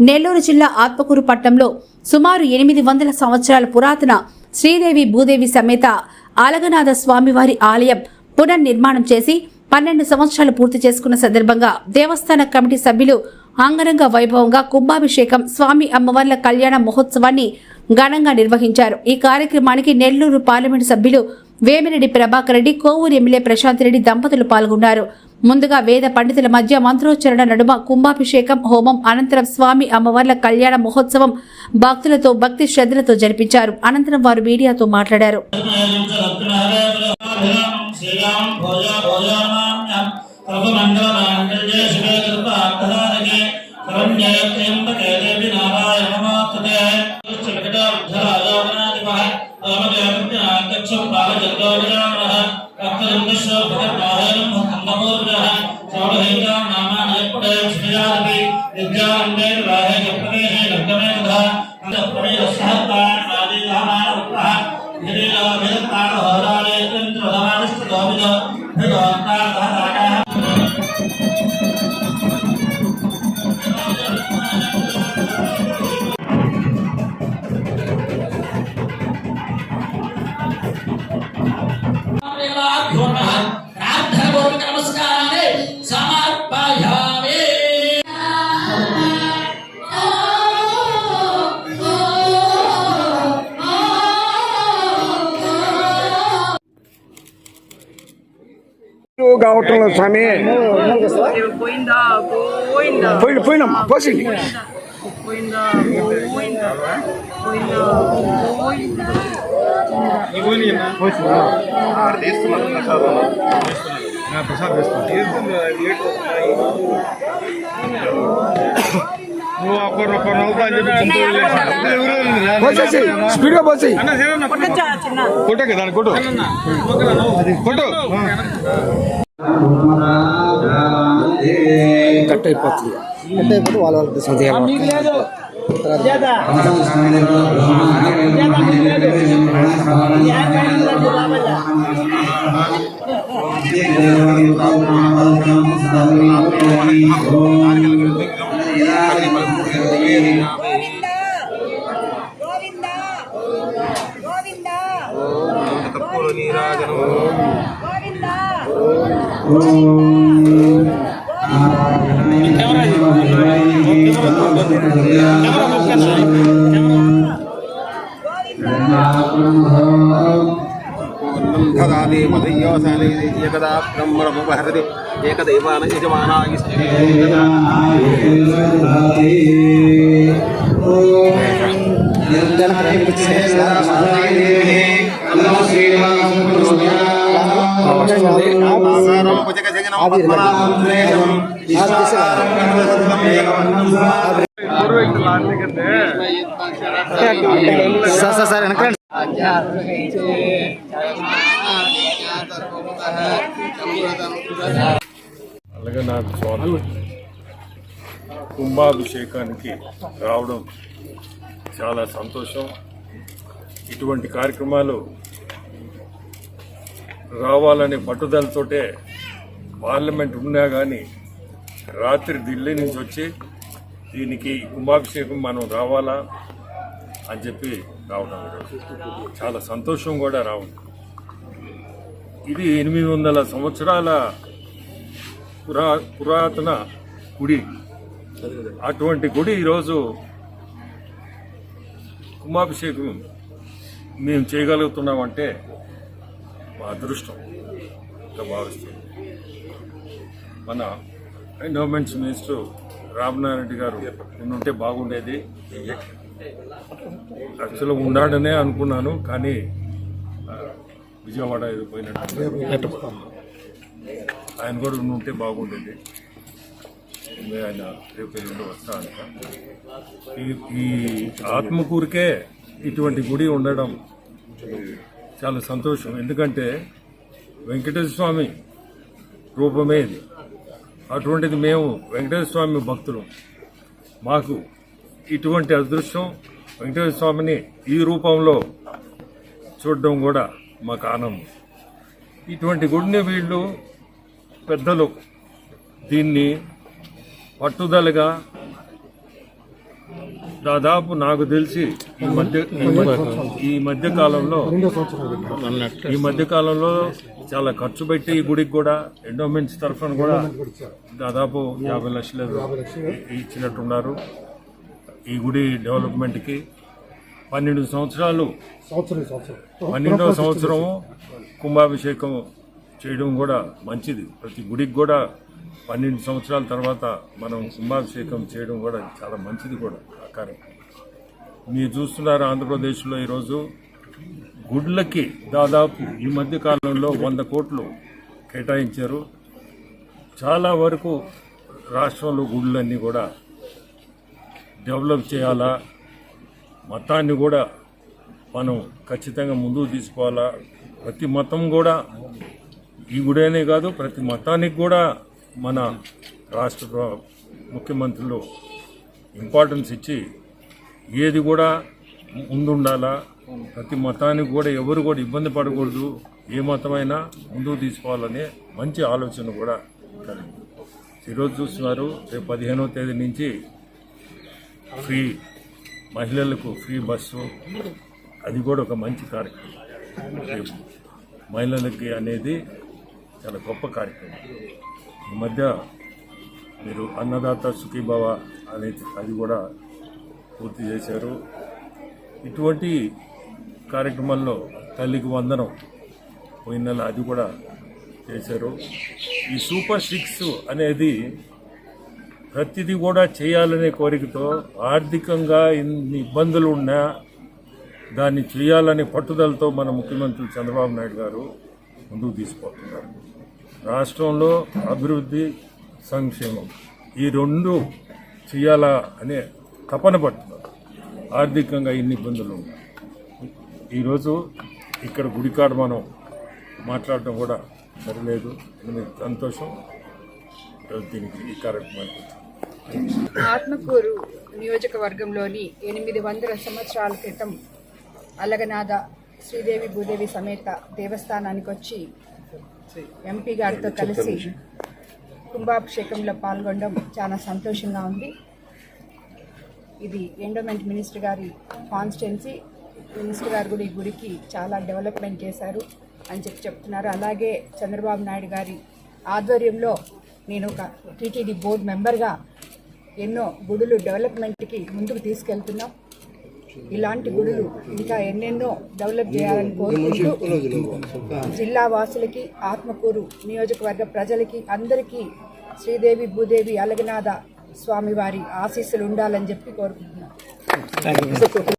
నెల్లూరు జిల్లా ఆత్మకూరు పట్టణంలో సుమారు 800 సంవత్సరాల పురాతన శ్రీదేవి భూదేవి సమేత ఆలగనాథ స్వామివారి ఆలయం పునర్నిర్మాణం చేసి 12 సంవత్సరాలు పూర్తి చేసుకున్న సందర్భంగా దేవస్థాన కమిటీ సభ్యులు అంగరంగ వైభవంగా కుంభాభిషేకం స్వామి అమ్మవార్ల కళ్యాణ మహోత్సవాన్ని ఘనంగా నిర్వహించారు। ఈ కార్యక్రమానికి నెల్లూరు పార్లమెంటు సభ్యులు వేమిరెడ్డి ప్రభాకర్ రెడ్డి, కోవూరు ఎమ్మెల్యే ప్రశాంత్ రెడ్డి దంపతులు పాల్గొన్నారు। ముందుగా వేద పండితుల మధ్య మంత్రోచ్చరణ నడుమ కుంభాభిషేకం హోమం అనంతరం స్వామి అమ్మవార్ల కళ్యాణ మహోత్సవం భక్తులతో భక్తి శ్రద్ధలతో జరిపించారు। అనంతరం వారు మీడియాతో మాట్లాడారు। కావటంలో స్వామి పోయినమ్మా పోసింది స్పీడ్గా పోసి కొట్టకి దాని కొట్టు కొట్టు కట్ అయిపోతుంది వాళ్ళ एकदा ब्रह्मणमुपहरति एकदैवान यजमानाय ఆలగనాథ స్వామి కుంభాభిషేకానికి రావడం చాలా సంతోషం। ఇటువంటి కార్యక్రమాలు రావాలనే పట్టుదలతోటే పార్లమెంట్ ఉన్నా కానీ రాత్రి ఢిల్లీ నుంచి వచ్చి దీనికి కుంభాభిషేకం మనం రావాలా అని చెప్పి రావడం చాలా సంతోషం కూడా రావడం। ఇది 800 సంవత్సరాల పురాతన గుడి। అటువంటి గుడి ఈరోజు కుంభాభిషేకం మేము చేయగలుగుతున్నామంటే మా అదృష్టంగా భావిస్తాం। మన ఎండోమెంట్స్ మినిస్టర్ రామనారాయణ రెడ్డి గారు ఉంటే బాగుండేది, యాక్చువల్గా ఉన్నాడనే అనుకున్నాను, కానీ విజయవాడ పోయినట్టు ఆయన కూడా ఉంటే బాగుండేది। ఆయన రేపు ఎల్లుండి వస్తా అంట। ఈ ఆత్మకూరుకే ఇటువంటి గుడి ఉండడం చాలా సంతోషం, ఎందుకంటే వెంకటేశ్వర స్వామి రూపమే ఇది। అటువంటిది మేము వెంకటేశ్వర స్వామి భక్తులు, మాకు ఇటువంటి అదృష్టం వెంకటేశ్వర స్వామిని ఈ రూపంలో చూడడం కూడా మాకు ఆనందం। ఇటువంటి గుడిని వీళ్ళు పెద్దలు దీన్ని పట్టుదలగా దాదాపు నాకు తెలిసి ఈ మధ్య కాలంలో చాలా ఖర్చు పెట్టి ఈ గుడికి కూడా ఎండోమెంట్స్ తరఫున కూడా దాదాపు 50 లక్షలు ఇచ్చినట్టున్నారు. ఈ గుడి డెవలప్మెంట్కి 12 సంవత్సరాలు 12వ సంవత్సరం కుంభాభిషేకం చేయడం కూడా మంచిది. ప్రతి గుడికి కూడా 12 సంవత్సరాల తర్వాత మనం కుంభాభిషేకం చేయడం కూడా చాలా మంచిది కూడా ఆ కార్యక్రమం. మీరు చూస్తున్నారు ఆంధ్రప్రదేశ్లో ఈరోజు గుడ్లకి దాదాపు ఈ మధ్య కాలంలో 100 కోట్లు కేటాయించారు. చాలా వరకు రాష్ట్రంలో గుడులన్నీ కూడా డెవలప్ చేయాలా, మతాన్ని కూడా మనం ఖచ్చితంగా ముందుకు తీసుకోవాలా. ప్రతి మతం కూడా ఈ గుడేనే కాదు, ప్రతి మతానికి కూడా మన రాష్ట్ర ముఖ్యమంత్రులు ఇంపార్టెన్స్ ఇచ్చి ఏది కూడా ముందుండాలా, ప్రతి మతానికి కూడా ఎవరు కూడా ఇబ్బంది పడకూడదు, ఏ మతమైనా ముందుకు తీసుకోవాలనే మంచి ఆలోచన కూడా కలిగింది. ఈరోజు చూస్తున్నారు, రేపు 15వ తేదీ నుంచి ఫ్రీ మహిళలకు ఫ్రీ బస్సు, అది కూడా ఒక మంచి కార్యక్రమం. రేపు మహిళలకి అనేది చాలా గొప్ప కార్యక్రమం. ఈ మధ్య మీరు అన్నదాత సుఖీభవ అనేది అది కూడా పూర్తి చేశారు. ఇటువంటి కార్యక్రమాల్లో తల్లికి వందనం పోయిన నెల అది కూడా చేశారు. ఈ సూపర్ 6 అనేది ప్రతిదీ కూడా చేయాలనే కోరికతో, ఆర్థికంగా ఇన్ని ఇబ్బందులు ఉన్నా దాన్ని చేయాలనే పట్టుదలతో మన ముఖ్యమంత్రి చంద్రబాబు నాయుడు గారు ముందుకు తీసుకుపోతున్నారు. రాష్ట్రంలో అభివృద్ధి, సంక్షేమం ఈ 2 చేయాలా అనే తపన పడుతున్నారు. ఆర్థికంగా ఇన్ని ఇబ్బందులు ఉన్నాయి. ఈరోజు ఇక్కడ గుడికాడ మనం మాట్లాడటం కూడా సరిలేదు. సంతోషం దీనికి ఈ కార్యక్రమానికి. ఆత్మకూరు నియోజకవర్గంలోని 800 సంవత్సరాల క్రితం అలగనాథ శ్రీదేవి భూదేవి సమేత దేవస్థానానికి వచ్చి ఎంపీ గారితో కలిసి కుంభాభిషేకంలో పాల్గొనడం చాలా సంతోషంగా ఉంది. ఇది ఎండోమెంట్ మినిస్టర్ గారి కాన్స్టిట్యున్సీ. మినిస్టర్ గారు కూడా ఈ గుడికి చాలా డెవలప్మెంట్ చేశారు అని చెప్తున్నారు. అలాగే చంద్రబాబు నాయుడు గారి ఆధ్వర్యంలో నేను ఒక టీటీడీ బోర్డు మెంబర్గా ఎన్నో గుడులు డెవలప్మెంట్కి ముందుకు తీసుకెళ్తున్నాం. ఇలాంటి గుడులు ఇంకా ఎన్నెన్నో డెవలప్ చేయాలని కోరుకుంటూ జిల్లా వాసులకి, ఆత్మకూరు నియోజకవర్గ ప్రజలకి అందరికీ శ్రీదేవి భూదేవి అలగనాథ స్వామివారి ఆశీస్సులు ఉండాలని చెప్పి కోరుకుంటున్నాం.